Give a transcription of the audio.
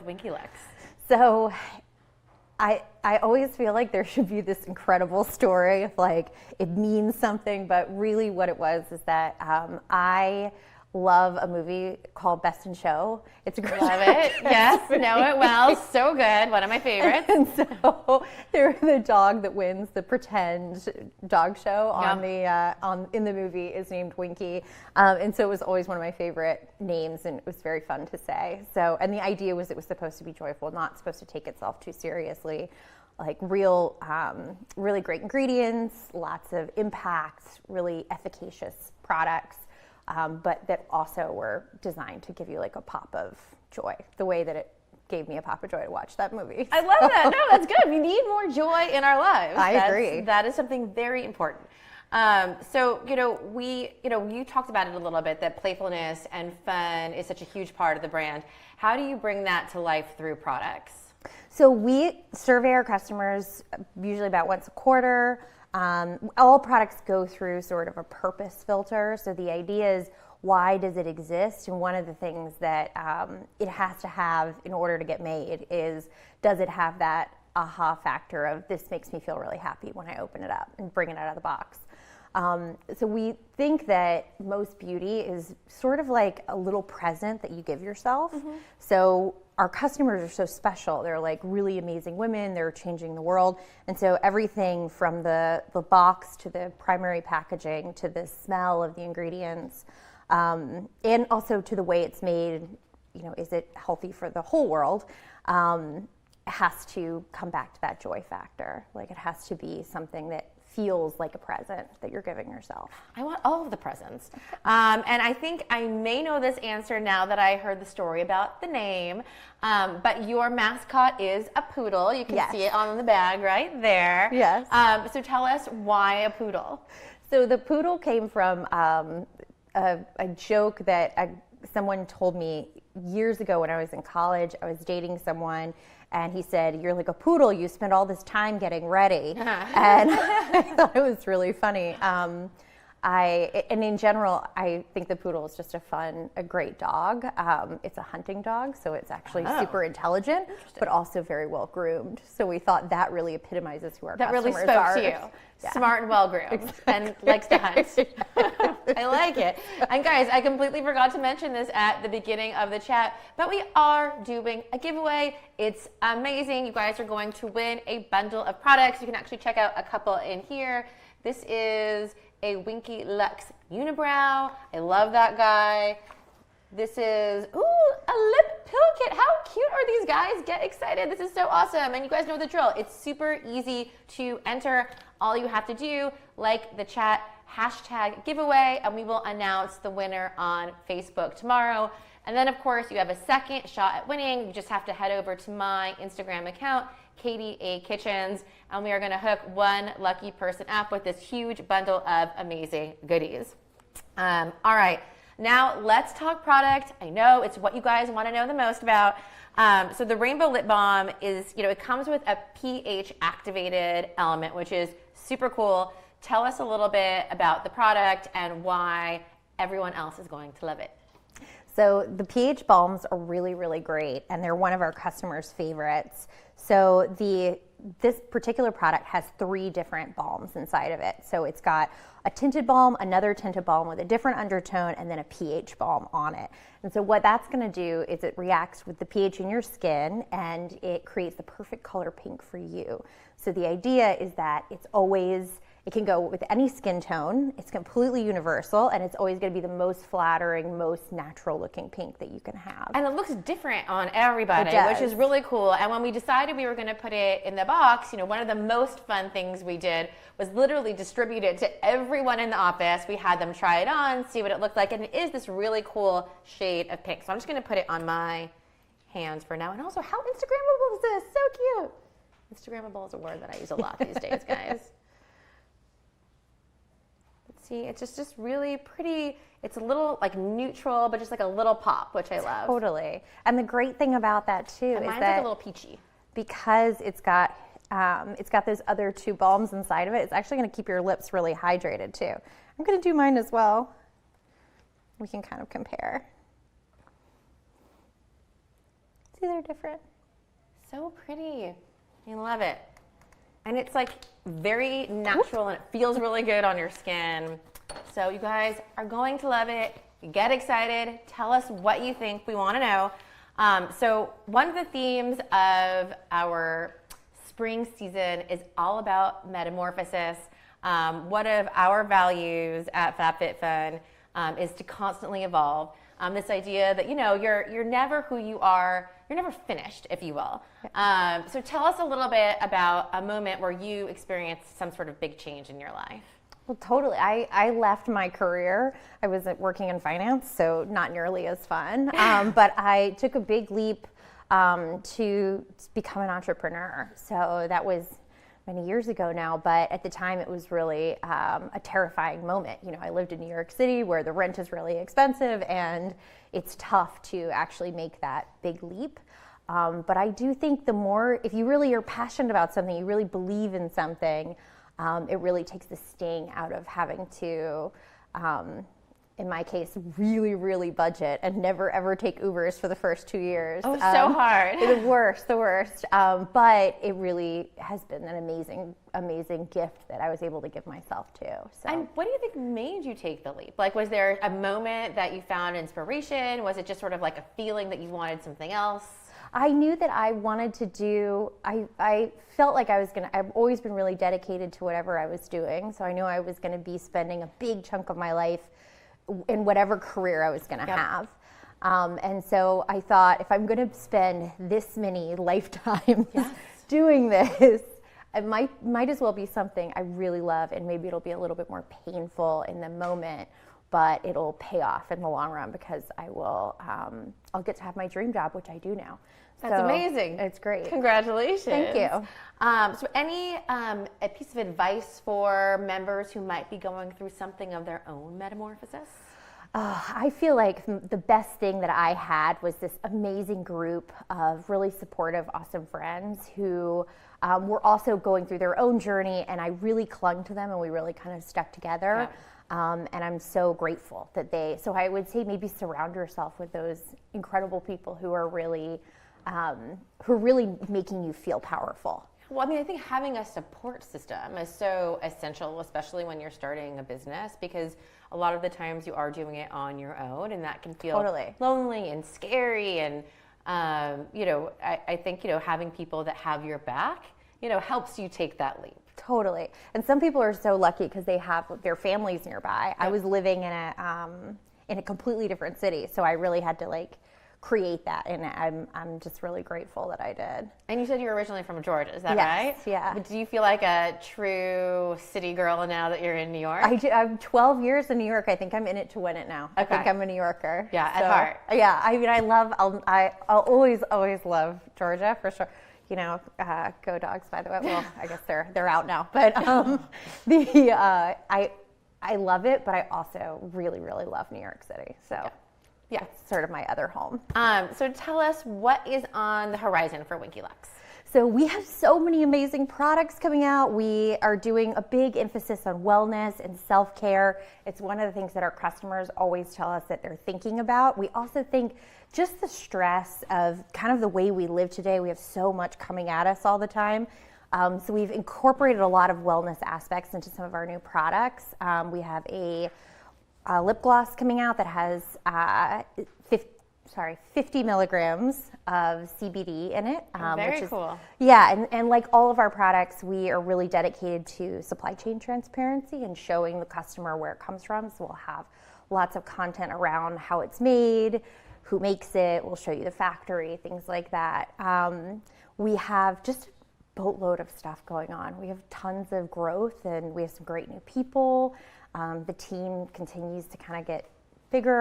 Winky Lux? So I always feel like there should be this incredible story of like it means something, but really what it was is that I love a movie called Best in Show. It's a great Love it. Yes, know it well. So good. One of my favorites. And so they're the dog that wins the pretend dog show in the movie is named Winky. And so it was always one of my favorite names, and it was very fun to say. So, and the idea was it was supposed to be joyful, not supposed to take itself too seriously. Like real, really great ingredients, lots of impact, really efficacious products. But that also were designed to give you like a pop of joy, the way that it gave me a pop of joy to watch that movie. I love that. No, that's good. We need more joy in our lives. I agree. That is something very important. So, you talked about it a little bit, that playfulness and fun is such a huge part of the brand. How do you bring that to life through products? So we survey our customers usually about once a quarter. All products go through sort of a purpose filter. So the idea is, why does it exist? And one of the things that it has to have in order to get made is, does it have that aha factor of, this makes me feel really happy when I open it up and bring it out of the box. So we think that most beauty is sort of like a little present that you give yourself. Mm-hmm. So our customers are so special. They're like really amazing women. They're changing the world. And so everything from the box to the primary packaging to the smell of the ingredients, and also to the way it's made, is it healthy for the whole world, has to come back to that joy factor. Like it has to be something that feels like a present that you're giving yourself. I want all of the presents. And I think I may know this answer now that I heard the story about the name. But your mascot is a poodle. You can see it on the bag right there. Yes. So tell us, why a poodle? So the poodle came from a joke that someone told me years ago when I was in college. I was dating someone, and he said, "You're like a poodle, you spend all this time getting ready." And I thought it was really funny. And in general, I think the poodle is just a great dog. It's a hunting dog, so it's actually super intelligent, but also very well groomed. So we thought that really epitomizes who our customers are. That really spoke to you. Yeah. Smart and well groomed, and likes to hunt. I like it. And guys, I completely forgot to mention this at the beginning of the chat, but we are doing a giveaway. It's amazing. You guys are going to win a bundle of products. You can actually check out a couple in here. This is a Winky Lux Unibrow. I love that guy. This is, a lip pill kit. How cute are these guys? Get excited. This is so awesome. And you guys know the drill. It's super easy to enter. All you have to do, like the chat, #giveaway, and we will announce the winner on Facebook tomorrow. And then, of course, you have a second shot at winning. You just have to head over to my Instagram account, Katie A. Kitchens, and we are going to hook one lucky person up with this huge bundle of amazing goodies. All right, now let's talk product. I know it's what you guys want to know the most about. So the Rainbow Lip Balm is, it comes with a pH activated element, which is super cool. Tell us a little bit about the product and why everyone else is going to love it. So the pH balms are really, really great, and they're one of our customers' favorites. So this particular product has 3 different balms inside of it. So it's got a tinted balm, another tinted balm with a different undertone, and then a pH balm on it. And so what that's going to do is it reacts with the pH in your skin, and it creates the perfect color pink for you. So the idea is that it can go with any skin tone. It's completely universal, and it's always going to be the most flattering, most natural looking pink that you can have. And it looks different on everybody, which is really cool. And when we decided we were going to put it in the box, one of the most fun things we did was literally distribute it to everyone in the office. We had them try it on, see what it looked like, and it is this really cool shade of pink. So I'm just going to put it on my hands for now. And also, how Instagrammable is this? So cute. Instagrammable is a word that I use a lot these days, guys. See, it's just really pretty. It's a little like neutral, but just like a little pop, which I love. Totally. And the great thing about that too is mine's that like a little peachy. Because it's got those other 2 balms inside of it, it's actually going to keep your lips really hydrated too. I'm going to do mine as well. We can kind of compare. See, they're different. So pretty. I love it. And it's like very natural and it feels really good on your skin. So you guys are going to love it. Get excited. Tell us what you think. We want to know. So one of the themes of our spring season is all about metamorphosis. One of our values at FabFitFun is to constantly evolve. This idea that, you know, you're never who you are. You're never finished, if you will. So tell us a little bit about a moment where you experienced some sort of big change in your life. Well, totally. I left my career. I was working in finance, so not nearly as fun. But I took a big leap to become an entrepreneur. So that was many years ago now, but at the time it was really a terrifying moment. You know, I lived in New York City where the rent is really expensive and it's tough to actually make that big leap. But I do think the more, if you really are passionate about something, you really believe in something, it really takes the sting out of having to, in my case, really, really budget and never ever take Ubers for the first 2 years. Oh, so hard. The worst. But it really has been an amazing gift that I was able to give myself to. So. And what do you think made you take the leap? Like, was there a moment that you found inspiration? Was it just sort of like a feeling that you wanted something else? I knew that I wanted to do, I felt like I've always been really dedicated to whatever I was doing. So I knew I was going to be spending a big chunk of my life in whatever career I was going to have. And so I thought, if I'm going to spend this many lifetimes doing this, it might as well be something I really love, and maybe it'll be a little bit more painful in the moment, but it'll pay off in the long run because I'll get to have my dream job, which I do now. That's amazing. It's great. Congratulations. Thank you. So any a piece of advice for members who might be going through something of their own metamorphosis? I feel like the best thing that I had was this amazing group of really supportive, awesome friends who were also going through their own journey, and I really clung to them and we really kind of stuck together. Yeah. And I'm so grateful that so I would say maybe surround yourself with those incredible people who are really making you feel powerful. Well, I mean, I think having a support system is so essential, especially when you're starting a business, because a lot of the times you are doing it on your own, and that can feel lonely and scary. And, I think, having people that have your back, helps you take that leap. Totally. And some people are so lucky because they have their families nearby. Yep. I was living in a completely different city, so I really had to create that, and I'm just really grateful that I did. And you said you're originally from Georgia, is that right? Yes, yeah. But do you feel like a true city girl now that you're in New York? I do. I'm 12 years in New York. I think I'm in it to win it now. Okay. I think I'm a New Yorker. Yeah, at heart. Yeah, I mean, I'll always love Georgia for sure. Go Dogs, by the way. Well, I guess they're out now. But I love it, but I also really, really love New York City. So. Yeah, it's sort of my other home. So tell us, what is on the horizon for Winky Lux? So we have so many amazing products coming out. We are doing a big emphasis on wellness and self-care. It's one of the things that our customers always tell us that they're thinking about. We also think just the stress of kind of the way we live today. We have so much coming at us all the time. So we've incorporated a lot of wellness aspects into some of our new products. We have a lip gloss coming out that has 50 milligrams of CBD in it. Very cool. Yeah, and like all of our products, we are really dedicated to supply chain transparency and showing the customer where it comes from. So we'll have lots of content around how it's made, who makes it, we'll show you the factory, things like that. We have just a boatload of stuff going on. We have tons of growth, and we have some great new people. The team continues to kind of get bigger.